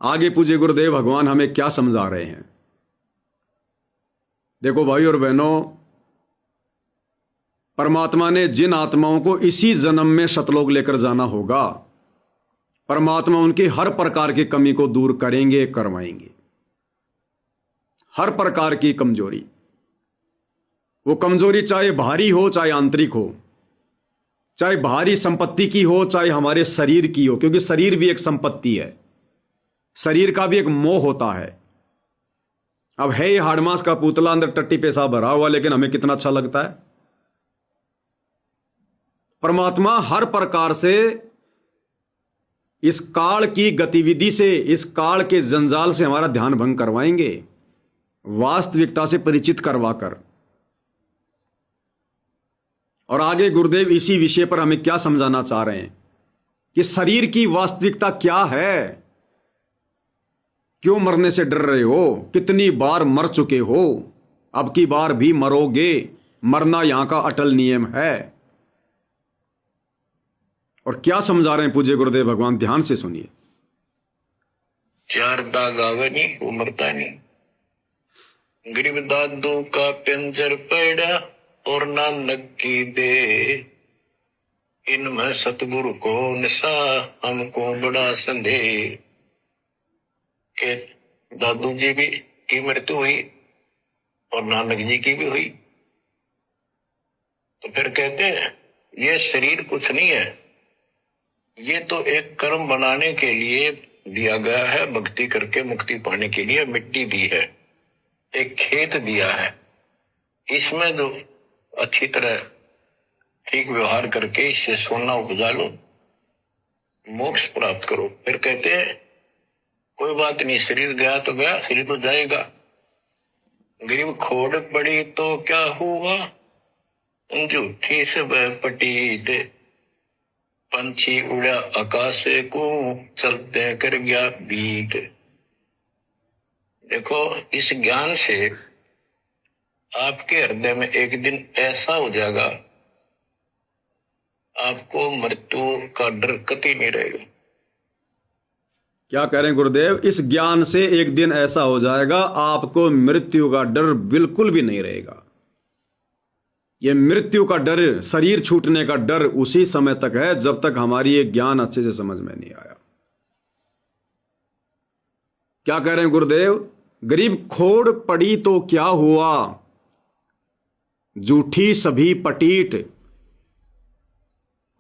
आगे पूज्य गुरुदेव भगवान हमें क्या समझा रहे हैं। देखो भाई और बहनों, परमात्मा ने जिन आत्माओं को इसी जन्म में सतलोक लेकर जाना होगा, परमात्मा उनकी हर प्रकार की कमी को दूर करेंगे, करवाएंगे। हर प्रकार की कमजोरी, वो कमजोरी चाहे बाहरी हो चाहे आंतरिक हो, चाहे बाहरी संपत्ति की हो चाहे हमारे शरीर की हो, क्योंकि शरीर भी एक संपत्ति है, शरीर का भी एक मोह होता है। अब है ये हाड़मास का पुतला, अंदर टट्टी पेशाब भरा हुआ, लेकिन हमें कितना अच्छा लगता है। परमात्मा हर प्रकार से इस काल की गतिविधि से, इस काल के जंजाल से हमारा ध्यान भंग करवाएंगे, वास्तविकता से परिचित करवाकर। और आगे गुरुदेव इसी विषय पर हमें क्या समझाना चाह रहे हैं कि शरीर की वास्तविकता क्या है। क्यों मरने से डर रहे हो? कितनी बार मर चुके हो, अब की बार भी मरोगे। मरना यहां का अटल नियम है। और क्या समझा रहे हैं पूज्य गुरुदेव भगवान, ध्यान से सुनिए। चार दाग आवे नहीं, वो मरता नहीं। गरीब दादू का पिंजर पड़ा और नानक की दे, इनमें सतगुरु को निशा हमको बड़ा संदेह। के दादू जी भी की मृत्यु हुई और नानक जी की भी हुई, तो फिर कहते हैं ये शरीर कुछ नहीं है, ये तो एक कर्म बनाने के लिए दिया गया है, भक्ति करके मुक्ति पाने के लिए मिट्टी दी है, एक खेत दिया है, इसमें जो अच्छी तरह ठीक व्यवहार करके इससे सोना उपजा लो, मोक्ष प्राप्त करो। फिर कहते हैं कोई बात नहीं, शरीर गया तो गया, शरीर तो जाएगा। गरीब खोड़ पड़ी तो क्या हुआ, झूठी सब पटीट, पंछी उड़ा आकाश को चलते कर गया बीट। देखो, इस ज्ञान से आपके हृदय में एक दिन ऐसा हो जाएगा, आपको मृत्यु का डर कतई नहीं रहेगा। क्या कह रहे हैं गुरुदेव? इस ज्ञान से एक दिन ऐसा हो जाएगा, आपको मृत्यु का डर बिल्कुल भी नहीं रहेगा। यह मृत्यु का डर, शरीर छूटने का डर उसी समय तक है जब तक हमारी ये ज्ञान अच्छे से समझ में नहीं आया। क्या कह रहे हैं गुरुदेव? गरीब खोड़ पड़ी तो क्या हुआ, झूठी सभी पटीट,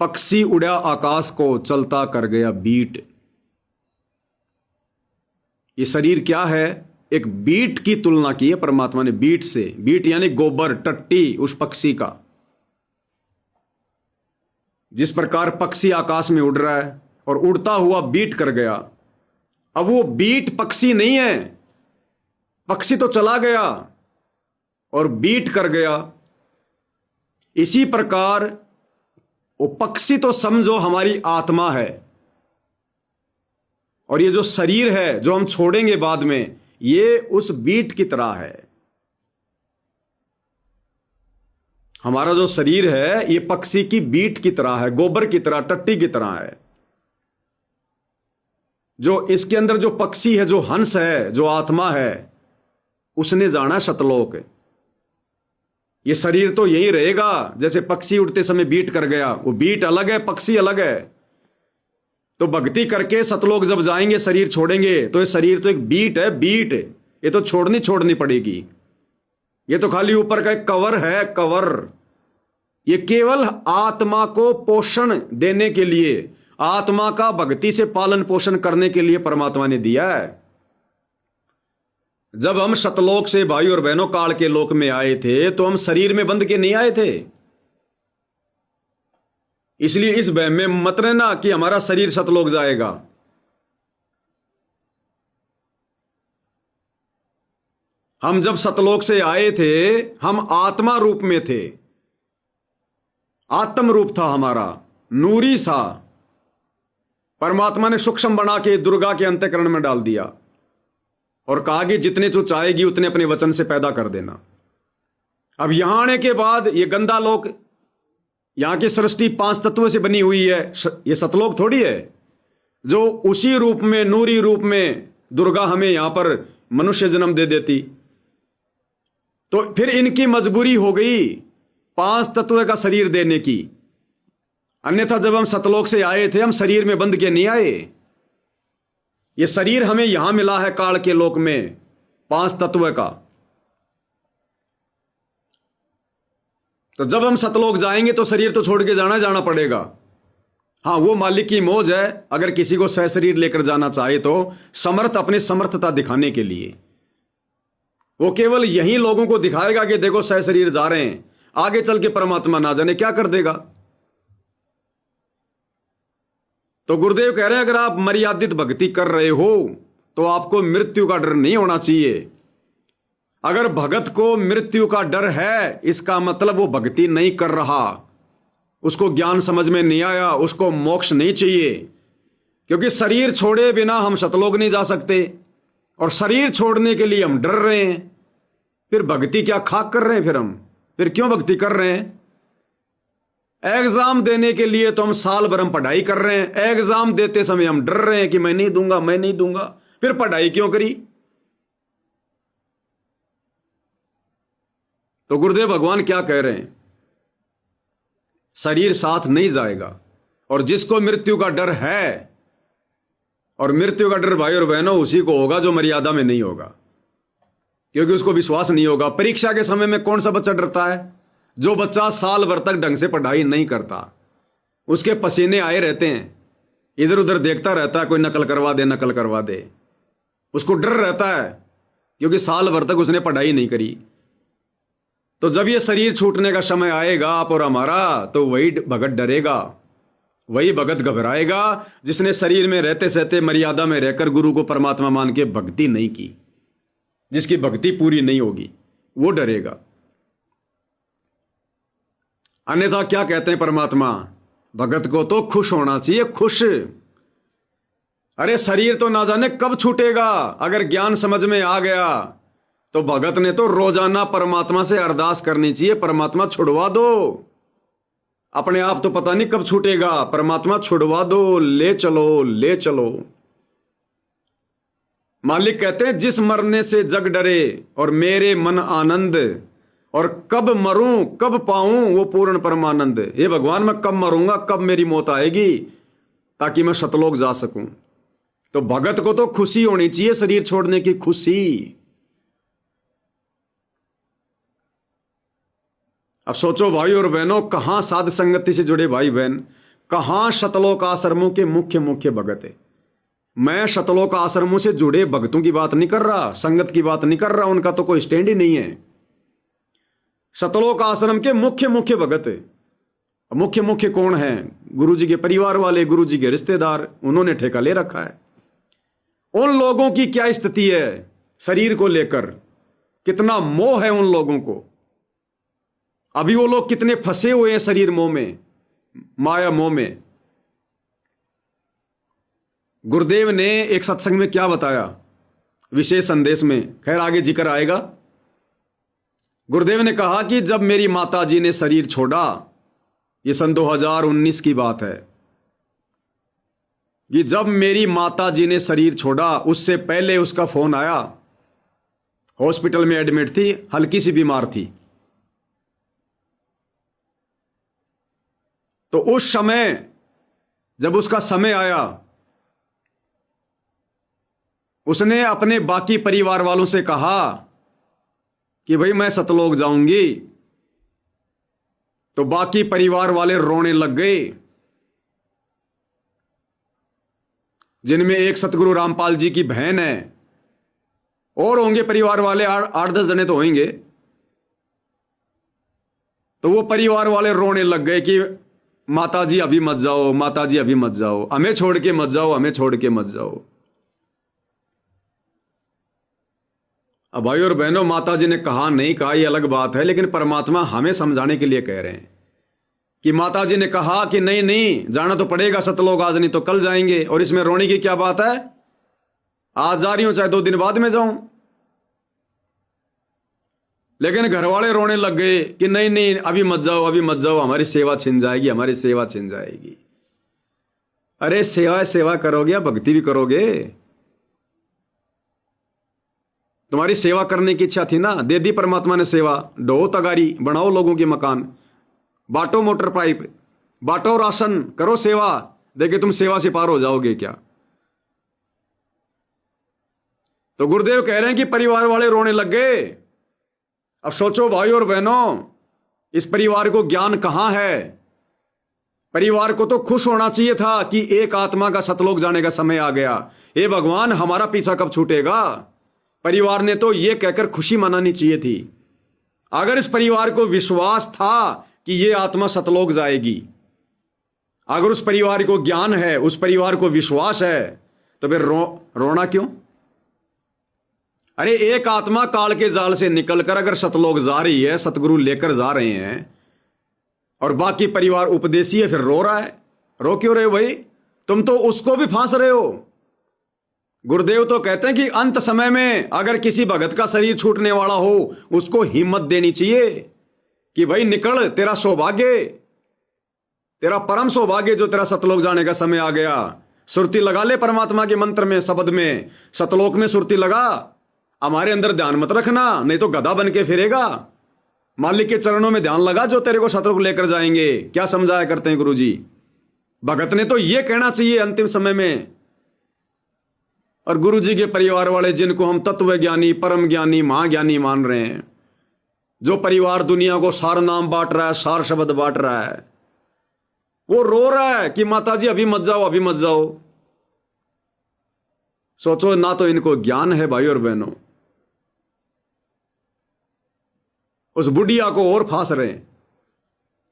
पक्षी उड़ा आकाश को चलता कर गया बीट। ये शरीर क्या है? एक बीट की तुलना की है परमात्मा ने बीट से। बीट यानी गोबर, टट्टी उस पक्षी का। जिस प्रकार पक्षी आकाश में उड़ रहा है और उड़ता हुआ बीट कर गया, अब वो बीट पक्षी नहीं है, पक्षी तो चला गया और बीट कर गया। इसी प्रकार वो पक्षी तो समझो हमारी आत्मा है, और ये जो शरीर है जो हम छोड़ेंगे बाद में, ये उस बीट की तरह है। हमारा जो शरीर है ये पक्षी की बीट की तरह है, गोबर की तरह, टट्टी की तरह है। जो इसके अंदर जो पक्षी है, जो हंस है, जो आत्मा है, उसने जाना सतलोक। ये शरीर तो यही रहेगा, जैसे पक्षी उड़ते समय बीट कर गया, वो बीट अलग है, पक्षी अलग है। तो भक्ति करके सतलोक जब जाएंगे, शरीर छोड़ेंगे, तो ये शरीर तो एक बीट है, बीट। ये तो छोड़नी पड़ेगी। ये तो खाली ऊपर का एक कवर है, कवर। ये केवल आत्मा को पोषण देने के लिए, आत्मा का भक्ति से पालन पोषण करने के लिए परमात्मा ने दिया है। जब हम सतलोक से भाई और बहनों काल के लोक में आए थे, तो हम शरीर में बंध के नहीं आए थे। इसलिए इस वहम में मत रहना कि हमारा शरीर सतलोक जाएगा। हम जब सतलोक से आए थे, हम आत्मा रूप में थे, आत्म रूप था हमारा, नूरी सा। परमात्मा ने सूक्ष्म बना के दुर्गा के अंतःकरण में डाल दिया और कहा कि जितने तू चाहेगी उतने अपने वचन से पैदा कर देना। अब यहां आने के बाद ये गंदा लोक, यहां की सृष्टि 5 तत्वों से बनी हुई है, ये सतलोक थोड़ी है। जो उसी रूप में, नूरी रूप में दुर्गा हमें यहां पर मनुष्य जन्म दे देती, तो फिर इनकी मजबूरी हो गई 5 तत्व का शरीर देने की। अन्यथा जब हम सतलोक से आए थे, हम शरीर में बंध के नहीं आए। ये शरीर हमें यहां मिला है काल के लोक में 5 तत्व का। तो जब हम सतलोक जाएंगे तो शरीर तो छोड़ के जाना पड़ेगा। हाँ, वो मालिक की मौज है, अगर किसी को सह शरीर लेकर जाना चाहे तो समर्थ, अपनी समर्थता दिखाने के लिए वो केवल यही लोगों को दिखाएगा कि देखो सह शरीर जा रहे हैं। आगे चल के परमात्मा ना जाने क्या कर देगा। तो गुरुदेव कह रहे हैं अगर आप मर्यादित भक्ति कर रहे हो तो आपको मृत्यु का डर नहीं होना चाहिए। अगर भगत को मृत्यु का डर है, इसका मतलब वो भक्ति नहीं कर रहा, उसको ज्ञान समझ में नहीं आया, उसको मोक्ष नहीं चाहिए। क्योंकि शरीर छोड़े बिना हम सतलोक नहीं जा सकते, और शरीर छोड़ने के लिए हम डर रहे हैं। फिर भक्ति क्या खाक कर रहे हैं? फिर क्यों भक्ति कर रहे हैं? एग्जाम देने के लिए तो हम साल भर हम पढ़ाई कर रहे हैं, एग्जाम देते समय हम डर रहे हैं कि मैं नहीं दूंगा, मैं नहीं दूंगा। फिर पढ़ाई क्यों करी? तो गुरुदेव भगवान क्या कह रहे हैं? शरीर साथ नहीं जाएगा। और जिसको मृत्यु का डर है, और मृत्यु का डर भाई और बहनों उसी को होगा जो मर्यादा में नहीं होगा, क्योंकि उसको विश्वास नहीं होगा। परीक्षा के समय में कौन सा बच्चा डरता है? जो बच्चा साल भर तक ढंग से पढ़ाई नहीं करता, उसके पसीने आए रहते हैं, इधर उधर देखता रहता है, कोई नकल करवा दे, नकल करवा दे, उसको डर रहता है क्योंकि साल भर तक उसने पढ़ाई नहीं करी। तो जब ये शरीर छूटने का समय आएगा आप और हमारा, तो वही भगत डरेगा, वही भगत घबराएगा जिसने शरीर में रहते सहते मर्यादा में रहकर गुरु को परमात्मा मान के भक्ति नहीं की। जिसकी भक्ति पूरी नहीं होगी वो डरेगा। अन्यथा क्या कहते हैं परमात्मा? भगत को तो खुश होना चाहिए, खुश। अरे शरीर तो ना जाने कब छूटेगा। अगर ज्ञान समझ में आ गया तो भगत ने तो रोजाना परमात्मा से अरदास करनी चाहिए, परमात्मा छुड़वा दो। अपने आप तो पता नहीं कब छूटेगा, परमात्मा छुड़वा दो, ले चलो, ले चलो। मालिक कहते हैं जिस मरने से जग डरे और मेरे मन आनंद, और कब मरूं कब पाऊं वो पूर्ण परमानंद। हे भगवान, मैं कब मरूंगा, कब मेरी मौत आएगी, ताकि मैं सतलोक जा सकूं। तो भगत को तो खुशी होनी चाहिए, शरीर छोड़ने की खुशी। अब सोचो भाई और बहनों, कहां साध संगति से जुड़े भाई बहन, कहां शतलोक आश्रमों के मुख्य मुख्य भगत है। मैं शतलोक आश्रमों से जुड़े भक्तों की बात नहीं कर रहा, संगत की बात नहीं कर रहा, उनका तो कोई स्टैंड ही नहीं है। शतलोक आश्रम के मुख्य मुख्य भगत है। मुख्य मुख्य कौन है? गुरु जी के परिवार वाले, गुरु जी के रिश्तेदार, उन्होंने ठेका ले रखा है। उन लोगों की क्या स्थिति है शरीर को लेकर, कितना मोह है उन लोगों को। अभी वो लोग कितने फंसे हुए हैं शरीर मोह में, माया मोह में। गुरुदेव ने एक सत्संग में क्या बताया विशेष संदेश में, खैर आगे जिक्र आएगा। गुरुदेव ने कहा कि जब मेरी माता जी ने शरीर छोड़ा, ये सन 2019 की बात है, कि जब मेरी माता जी ने शरीर छोड़ा उससे पहले उसका फोन आया। हॉस्पिटल में एडमिट थी, हल्की सी बीमार थी। तो उस समय जब उसका समय आया, उसने अपने बाकी परिवार वालों से कहा कि भाई मैं सतलोक जाऊंगी। तो बाकी परिवार वाले रोने लग गए, जिनमें एक सतगुरु रामपाल जी की बहन है, और होंगे परिवार वाले 8-10 जने तो होंगे। तो वो परिवार वाले रोने लग गए कि माता जी अभी मत जाओ, माता जी अभी मत जाओ, हमें छोड़ के मत जाओ, हमें छोड़ के मत जाओ। अब भाई और बहनों, माता जी ने कहा नहीं कहा ये अलग बात है, लेकिन परमात्मा हमें समझाने के लिए कह रहे हैं कि माता जी ने कहा कि नहीं नहीं जाना तो पड़ेगा सतलोक, आज नहीं तो कल जाएंगे। और इसमें रोने की क्या बात है? आज जा रही हूं, चाहे 2 दिन बाद में जाऊं। लेकिन घर वाले रोने लग गए कि नहीं नहीं अभी मत जाओ, अभी मत जाओ, हमारी सेवा छिन जाएगी, हमारी सेवा छिन जाएगी। अरे सेवा सेवा करोगे या भक्ति भी करोगे? तुम्हारी सेवा करने की इच्छा थी ना, दे दी परमात्मा ने सेवा। ढो तगारी, बनाओ लोगों के मकान, बांटो मोटर पाइप, बांटो राशन, करो सेवा। देखिए तुम सेवा से पार हो जाओगे क्या? तो गुरुदेव कह रहे हैं कि परिवार वाले रोने लग गए। अब सोचो भाई और बहनों, इस परिवार को ज्ञान कहां है? परिवार को तो खुश होना चाहिए था कि एक आत्मा का सतलोक जाने का समय आ गया। हे भगवान, हमारा पीछा कब छूटेगा? परिवार ने तो यह कहकर खुशी मनानी चाहिए थी। अगर इस परिवार को विश्वास था कि यह आत्मा सतलोक जाएगी, अगर उस परिवार को ज्ञान है, उस परिवार को विश्वास है, तो फिर रोना क्यों? अरे एक आत्मा काल के जाल से निकलकर अगर सतलोक जा रही है, सतगुरु लेकर जा रहे हैं, और बाकी परिवार उपदेशी है, फिर रो रहा है। रो क्यों रहे हो भाई? तुम तो उसको भी फांस रहे हो। गुरुदेव तो कहते हैं कि अंत समय में अगर किसी भगत का शरीर छूटने वाला हो, उसको हिम्मत देनी चाहिए कि भाई निकल, तेरा सौभाग्य, तेरा परम सौभाग्य जो तेरा सतलोक जाने का समय आ गया। सुरती लगा ले परमात्मा के मंत्र में, शब्द में, सतलोक में सुरती लगा। हमारे अंदर ध्यान मत रखना, नहीं तो गधा बन के फिरेगा। मालिक के चरणों में ध्यान लगा, जो तेरे को सतलोक लेकर जाएंगे। क्या समझाया करते हैं गुरुजी? भगत ने तो यह कहना चाहिए अंतिम समय में। और गुरुजी के परिवार वाले, जिनको हम तत्व ज्ञानी, परम ज्ञानी, महाज्ञानी मान रहे हैं, जो परिवार दुनिया को सार नाम बांट रहा है, सार शब्द बांट रहा है, वो रो रहा है कि माताजी अभी मत जाओ, अभी मत जाओ। सोचो, ना तो इनको ज्ञान है भाई और बहनों, उस बुढ़िया को और फांस रहे हैं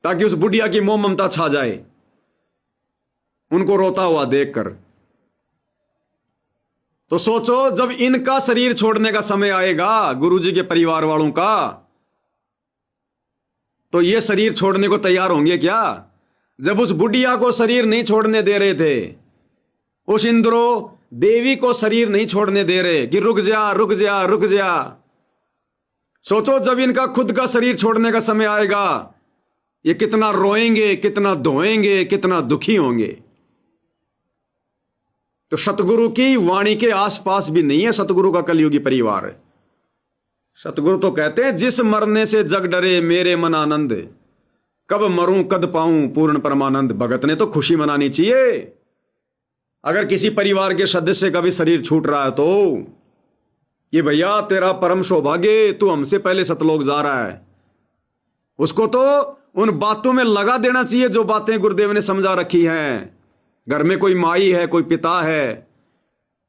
ताकि उस बुढ़िया की मोह ममता छा जाए, उनको रोता हुआ देखकर। तो सोचो, जब इनका शरीर छोड़ने का समय आएगा, गुरुजी के परिवार वालों का, तो ये शरीर छोड़ने को तैयार होंगे क्या? जब उस बुढ़िया को शरीर नहीं छोड़ने दे रहे थे, उस इंद्रो देवी को शरीर नहीं छोड़ने दे रहे कि रुक जा, रुक जा, रुक जा। सोचो, जब इनका खुद का शरीर छोड़ने का समय आएगा, ये कितना रोएंगे, कितना धोएंगे, कितना दुखी होंगे। तो सतगुरु की वाणी के आसपास भी नहीं है सतगुरु का कलयुगी परिवार। सतगुरु तो कहते हैं, जिस मरने से जग डरे मेरे मन आनंद, कब मरूं कद पाऊं पूर्ण परमानंद। भगत ने तो खुशी मनानी चाहिए। अगर किसी परिवार के सदस्य का भी शरीर छूट रहा है तो ये भैया तेरा परम सौभाग्य, तू हमसे पहले सतलोक जा रहा है। उसको तो उन बातों में लगा देना चाहिए जो बातें गुरुदेव ने समझा रखी हैं। घर में कोई माई है, कोई पिता है,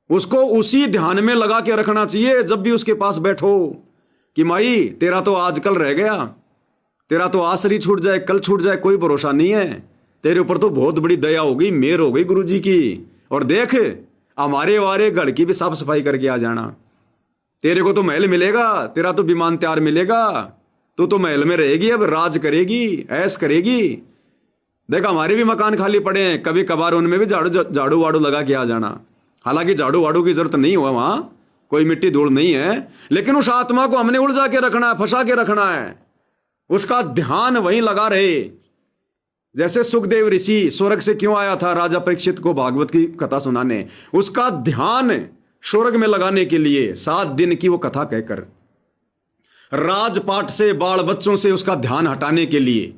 उसको उसी ध्यान में लगा के रखना चाहिए जब भी उसके पास बैठो कि माई तेरा तो आजकल रह गया, तेरा तो आज शरीर छूट जाए, कल छूट जाए, कोई भरोसा नहीं है। तेरे ऊपर तो बहुत बड़ी दया हो गई, मेहर हो गई गुरुजी की। और देख, हमारे वारे घर की भी साफ सफाई करके आ जाना। तेरे को तो महल मिलेगा, तेरा तो विमान तैयार मिलेगा, तू तो महल में रहेगी, अब राज करेगी, ऐश करेगी। देख, हमारे भी मकान खाली पड़े हैं, कभी कभार उनमें भी झाड़ू वाड़ू लगा के आ जाना। हालांकि झाड़ू वाड़ू की जरूरत नहीं हुआ, वहां कोई मिट्टी धूल नहीं है, लेकिन उस आत्मा को हमने उलझा के रखना है, फंसा के रखना है। उसका ध्यान वहीं लगा रहे। जैसे सुखदेव ऋषि स्वर्ग से क्यों आया था राजा परीक्षित को भागवत की कथा सुनाने, उसका ध्यान स्वर्ग में लगाने के लिए 7 दिन की वो कथा कहकर, राजपाट से, बाल बच्चों से उसका ध्यान हटाने के लिए।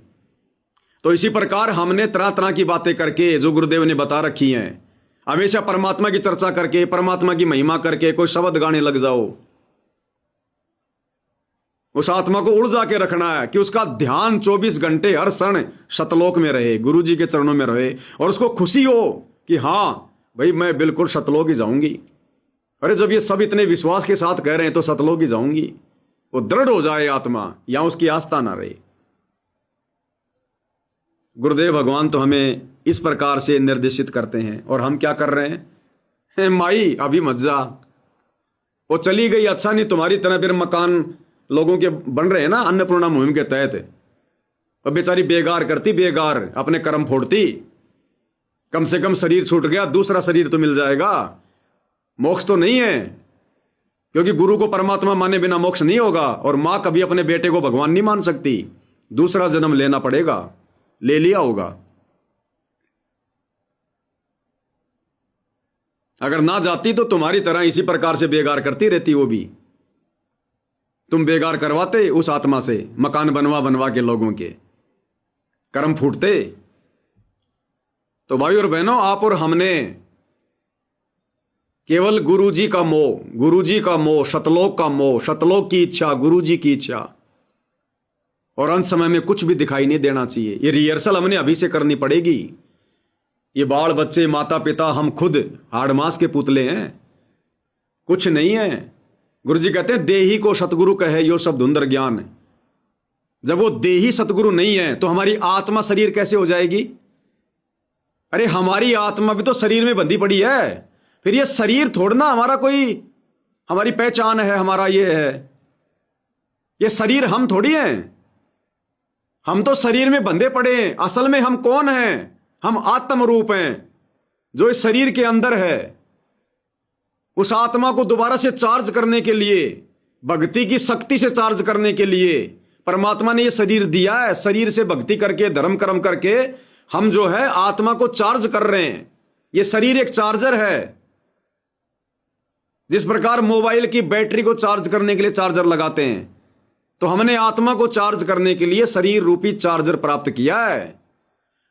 तो इसी प्रकार हमने तरह तरह की बातें करके जो गुरुदेव ने बता रखी हैं, हमेशा परमात्मा की चर्चा करके, परमात्मा की महिमा करके कोई शब्द गाने लग जाओ। उस आत्मा को उलझा के रखना है कि उसका ध्यान 24 घंटे हर क्षण सतलोक में रहे, गुरुजी के चरणों में रहे, और उसको खुशी हो कि हां भाई मैं बिल्कुल सतलोक ही जाऊंगी। अरे जब ये सब इतने विश्वास के साथ कह रहे हैं तो सतलोक ही जाऊंगी, वो दृढ़ हो जाए आत्मा, या उसकी आस्था ना रहे। गुरुदेव भगवान तो हमें इस प्रकार से निर्देशित करते हैं, और हम क्या कर रहे हैं? माई अभी मत जा, वो चली गई, अच्छा नहीं तुम्हारी तरह फिर मकान लोगों के बन रहे हैं ना अन्नपूर्णा मुहिम के तहत। अब बेचारी बेगार करती, बेगार अपने कर्म फोड़ती। कम से कम शरीर छूट गया, दूसरा शरीर तो मिल जाएगा। मोक्ष तो नहीं है, क्योंकि गुरु को परमात्मा माने बिना मोक्ष नहीं होगा, और मां कभी अपने बेटे को भगवान नहीं मान सकती। दूसरा जन्म लेना पड़ेगा, ले लिया होगा। अगर ना जाती तो तुम्हारी तरह इसी प्रकार से बेगार करती रहती वो भी। तुम बेगार करवाते उस आत्मा से, मकान बनवा बनवा के लोगों के कर्म फूटते। तो भाई और बहनों, आप और हमने केवल गुरुजी का मोह, गुरुजी का मोह, सतलोक का मोह, सतलोक की इच्छा, गुरुजी की इच्छा, और अंत समय में कुछ भी दिखाई नहीं देना चाहिए। ये रिहर्सल हमने अभी से करनी पड़ेगी। ये बाल बच्चे, माता पिता, हम खुद हाड़ मांस के पुतले हैं, कुछ नहीं है। गुरुजी कहते हैं देही को सतगुरु कहे यो सब धुंधर ज्ञान। जब वो देही सतगुरु नहीं है तो हमारी आत्मा शरीर कैसे हो जाएगी? अरे हमारी आत्मा भी तो शरीर में बंधी पड़ी है। फिर ये शरीर थोड़ा ना हमारा कोई, हमारी पहचान है, हमारा ये है। ये शरीर हम थोड़ी हैं। हम तो शरीर में बंधे पड़े हैं। असल में हम कौन हैं? हम आत्म रूप हैं जो इस शरीर के अंदर है। उस आत्मा को दोबारा से चार्ज करने के लिए, भक्ति की शक्ति से चार्ज करने के लिए परमात्मा ने ये शरीर दिया है। शरीर से भक्ति करके, धर्म कर्म करके हम जो है आत्मा को चार्ज कर रहे हैं। ये शरीर एक चार्जर है। जिस प्रकार मोबाइल की बैटरी को चार्ज करने के लिए चार्जर लगाते हैं, तो हमने आत्मा को चार्ज करने के लिए शरीर रूपी चार्जर प्राप्त किया है।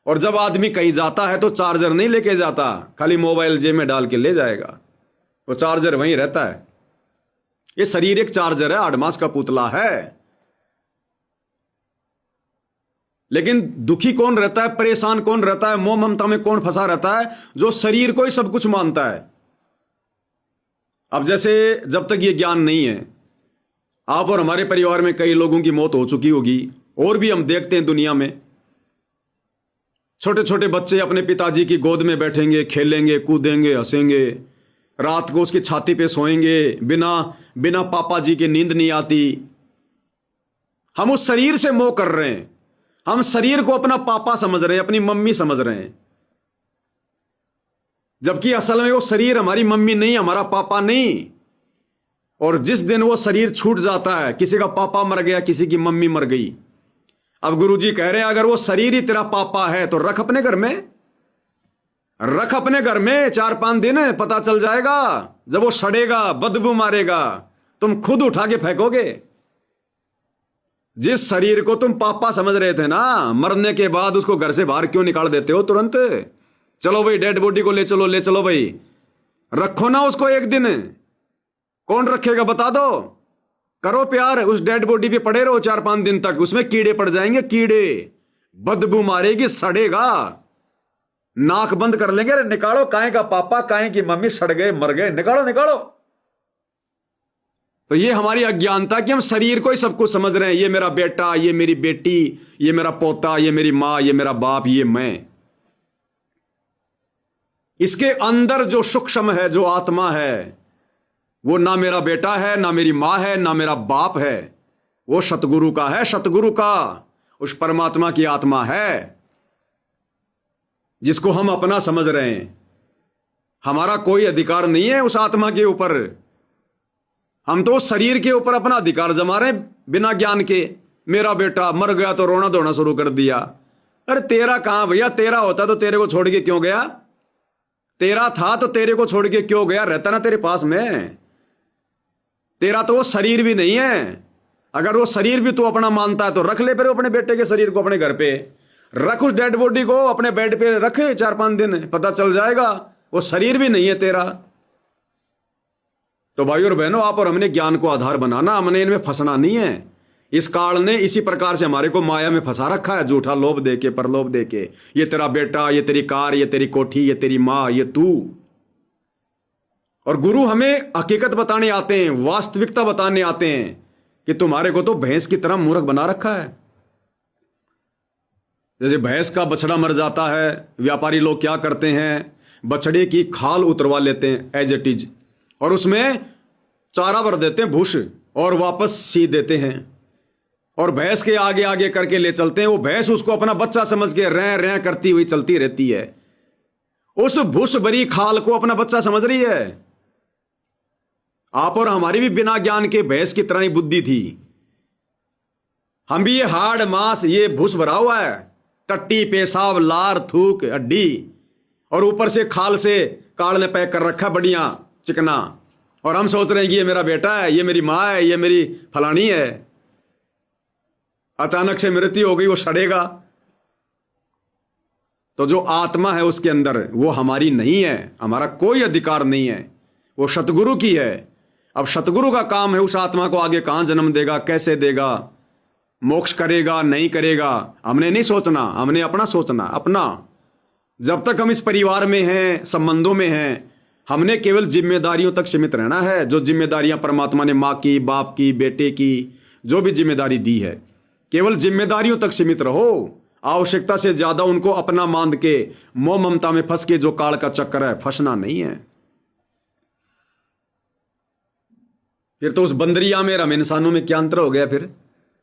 और जब आदमी कहीं जाता है तो चार्जर नहीं लेके जाता, खाली मोबाइल जेब में डाल के ले जाएगा, वो चार्जर वहीं रहता है। ये शरीर एक चार्जर है, आडमास का पुतला है। लेकिन दुखी कौन रहता है, परेशान कौन रहता है, मोह ममता में कौन फंसा रहता है? जो शरीर को ही सब कुछ मानता है। अब जैसे जब तक ये ज्ञान नहीं है, आप और हमारे परिवार में कई लोगों की मौत हो चुकी होगी, और भी हम देखते हैं दुनिया में। छोटे छोटे बच्चे अपने पिताजी की गोद में बैठेंगे, खेलेंगे, कूदेंगे, हंसेंगे, रात को उसकी छाती पे सोएंगे, बिना बिना पापा जी की नींद नहीं आती। हम उस शरीर से मोह कर रहे हैं। हम शरीर को अपना पापा समझ रहे हैं, अपनी मम्मी समझ रहे हैं, जबकि असल में वो शरीर हमारी मम्मी नहीं, हमारा पापा नहीं। और जिस दिन वो शरीर छूट जाता है, किसी का पापा मर गया, किसी की मम्मी मर गई, अब गुरुजी कह रहे हैं अगर वो शरीर ही तेरा पापा है तो रख अपने घर में, रख अपने घर में 4-5 दिन, पता चल जाएगा। जब वो सड़ेगा, बदबू मारेगा, तुम खुद उठा के फेंकोगे। जिस शरीर को तुम पापा समझ रहे थे ना, मरने के बाद उसको घर से बाहर क्यों निकाल देते हो तुरंत? चलो भाई डेड बॉडी को ले चलो, ले चलो भाई, रखो ना उसको एक दिन। कौन रखेगा बता दो? करो प्यार, उस डेड बॉडी पे पड़े रहो 4-5 दिन तक, उसमें कीड़े पड़ जाएंगे, कीड़े, बदबू मारेगी, सड़ेगा, नाक बंद कर लेंगे। निकालो, काहे का पापा, काहे की मम्मी, सड़ गए, मर गए, निकालो निकालो। तो ये हमारी अज्ञानता कि हम शरीर को ही सब कुछ समझ रहे हैं। ये मेरा बेटा, ये मेरी बेटी, ये मेरा पोता, ये मेरी मां, ये मेरा बाप, ये मैं। इसके अंदर जो सूक्ष्म है, जो आत्मा है, वो ना मेरा बेटा है, ना मेरी मां है, ना मेरा बाप है। वो सतगुरु का है, सतगुरु का, उस परमात्मा की आत्मा है, जिसको हम अपना समझ रहे हैं। हमारा कोई अधिकार नहीं है उस आत्मा के ऊपर। हम तो उस शरीर के ऊपर अपना अधिकार जमा रहे हैं बिना ज्ञान के। मेरा बेटा मर गया तो रोना धोना शुरू कर दिया। अरे तेरा कहां भैया? तेरा होता तो तेरे को छोड़ के क्यों गया? तेरा था तो तेरे को छोड़ के क्यों गया? रहता ना तेरे पास में। तेरा तो वो शरीर भी नहीं है। अगर वो शरीर भी तू अपना मानता है तो रख ले फिर अपने बेटे के शरीर को अपने घर पे रख, उस डेड बॉडी को अपने बेड पे रखे 4-5 दिन, पता चल जाएगा वो शरीर भी नहीं है तेरा। तो भाई और बहनों, आप और हमने ज्ञान को आधार बनाना, हमने इनमें फंसना नहीं है। इस काल ने इसी प्रकार से हमारे को माया में फंसा रखा है, झूठा लोभ देके, परलोभ देके। ये तेरा बेटा, ये तेरी कार, ये तेरी कोठी, ये तेरी मां, ये तू। और गुरु हमें हकीकत बताने आते हैं, वास्तविकता बताने आते हैं कि तुम्हारे को तो भैंस की तरह मूर्ख बना रखा है। जैसे भैंस का बछड़ा मर जाता है, व्यापारी लोग क्या करते हैं, बछड़े की खाल उतरवा लेते हैं एज इट इज, और उसमें चारा भर देते हैं, भूस, और वापस सी देते हैं, और भैंस के आगे आगे करके ले चलते हैं। वो भैंस उसको अपना बच्चा समझ के रें रें करती हुई चलती रहती है। उस भूस भरी खाल को अपना बच्चा समझ रही है। आप और हमारी भी बिना ज्ञान के भैंस की तरह ही बुद्धि थी। हम भी ये हाड़ मांस, ये भूस भरा हुआ है, टट्टी, पेशाब, लार, थूक, हड्डी, और ऊपर से खाल से काल ने पैक कर रखा बढ़िया चिकना, और हम सोच रहे हैं कि ये मेरा बेटा है, ये मेरी माँ है, ये मेरी फलानी है। अचानक से मृत्यु हो गई, वो सड़ेगा। तो जो आत्मा है उसके अंदर, वो हमारी नहीं है, हमारा कोई अधिकार नहीं है, वो सतगुरु की है। अब सतगुरु का काम है उस आत्मा को आगे कहां जन्म देगा, कैसे देगा, मोक्ष करेगा नहीं करेगा, हमने नहीं सोचना, हमने अपना सोचना। अपना जब तक हम इस परिवार में हैं, संबंधों में हैं, हमने केवल जिम्मेदारियों तक सीमित रहना है। जो जिम्मेदारियां परमात्मा ने माँ की, बाप की, बेटे की, जो भी जिम्मेदारी दी है, केवल जिम्मेदारियों तक सीमित रहो। आवश्यकता से ज्यादा उनको अपना मान के मोह ममता में फंस के जो काल का चक्कर है, फंसना नहीं है। फिर तो उस बंदरिया में हम इंसानों में क्या अंतर हो गया। फिर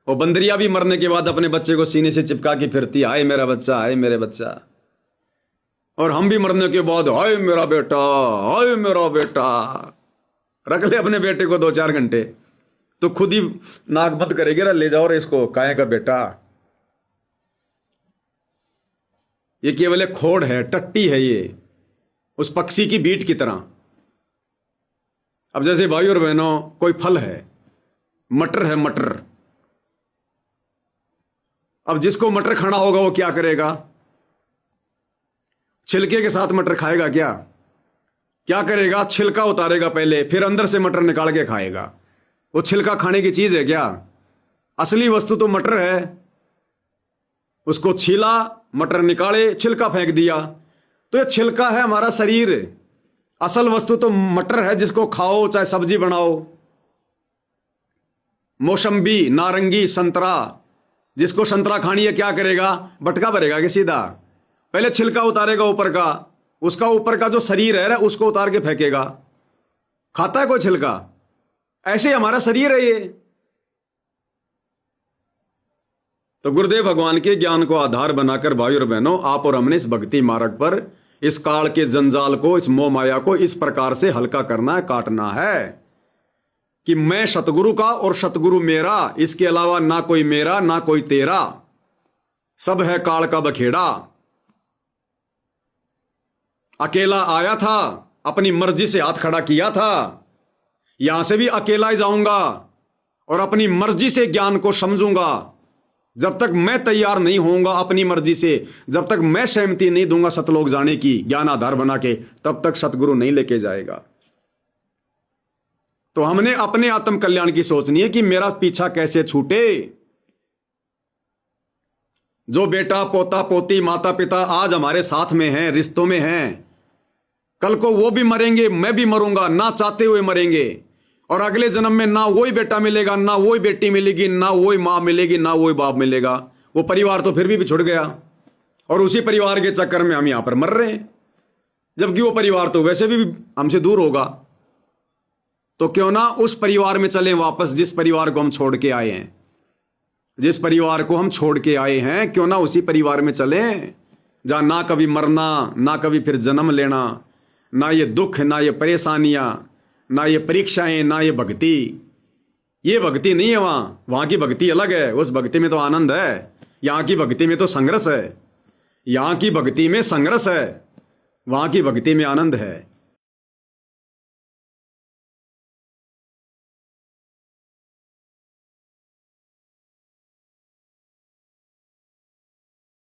वो बंदरिया भी मरने के बाद अपने बच्चे को सीने से चिपका के फिरती, हाय मेरा बच्चा, हाय मेरे बच्चा। और हम भी मरने के बाद हाय मेरा बेटा, हाय मेरा बेटा। रख ले अपने बेटे को 2-4 घंटे तो खुद ही नाक बंद करेगी, ले जाओ रे इसको, काहे का बेटा। ये केवल एक खोड़ है, टट्टी है ये, उस पक्षी की बीट की तरह। अब जैसे भाई और बहनों, कोई फल है, मटर है, मटर। अब जिसको मटर खाना होगा वो क्या करेगा? छिलके के साथ मटर खाएगा क्या? क्या करेगा? छिलका उतारेगा पहले, फिर अंदर से मटर निकाल के खाएगा। वो छिलका खाने की चीज है क्या? असली वस्तु तो मटर है। उसको छीला, मटर निकाले, छिलका फेंक दिया, तो ये छिलका है हमारा शरीर। असल वस्तु तो मटर है, जिसको खाओ चाहे सब्जी बनाओ। मौसम्बी, नारंगी, संतरा, जिसको संतरा खानी है क्या करेगा? बटका भरेगा कि सीधा पहले छिलका उतारेगा ऊपर का, उसका ऊपर का जो शरीर है उसको उतार के फेंकेगा। खाता है कोई छिलका? ऐसे हमारा शरीर है ये। तो गुरुदेव भगवान के ज्ञान को आधार बनाकर भाई और बहनों, आप और हमने इस भक्ति मार्ग पर इस काल के जंजाल को, इस मोह माया को इस प्रकार से हल्का करना है, काटना है कि मैं सतगुरु का और सतगुरु मेरा, इसके अलावा ना कोई मेरा ना कोई तेरा, सब है काल का बखेड़ा। अकेला आया था, अपनी मर्जी से हाथ खड़ा किया था, यहां से भी अकेला ही जाऊंगा और अपनी मर्जी से ज्ञान को समझूंगा। जब तक मैं तैयार नहीं होऊंगा अपनी मर्जी से, जब तक मैं सहमति नहीं दूंगा सतलोक जाने की ज्ञान आधार बना के, तब तक सतगुरु नहीं लेके जाएगा। तो हमने अपने आत्म कल्याण की सोचनी है कि मेरा पीछा कैसे छूटे। जो बेटा, पोता, पोती, माता पिता आज हमारे साथ में हैं, रिश्तों में हैं, कल को वो भी मरेंगे, मैं भी मरूंगा, ना चाहते हुए मरेंगे। और अगले जन्म में ना वही बेटा मिलेगा, ना वही बेटी मिलेगी, ना वही मां मिलेगी, ना वही बाप मिलेगा। वो परिवार तो फिर भी बिछुड़ गया, और उसी परिवार के चक्कर में हम यहां पर मर रहे हैं, जबकि वो परिवार तो वैसे भी हमसे दूर होगा। तो क्यों ना उस परिवार में चलें वापस, जिस परिवार को हम छोड़ के आए हैं। जिस परिवार को हम छोड़ के आए हैं, क्यों ना उसी परिवार में चलें, जहां ना कभी मरना, ना कभी फिर जन्म लेना, ना ये दुख, ना ये परेशानियां, ना ये परीक्षाएं, ना ये भक्ति। ये भक्ति नहीं है वहां की भक्ति अलग है। उस भक्ति में तो आनंद है, यहां की भक्ति में तो संघर्ष है। यहां की भक्ति में संघर्ष है, वहां की भक्ति में आनंद है।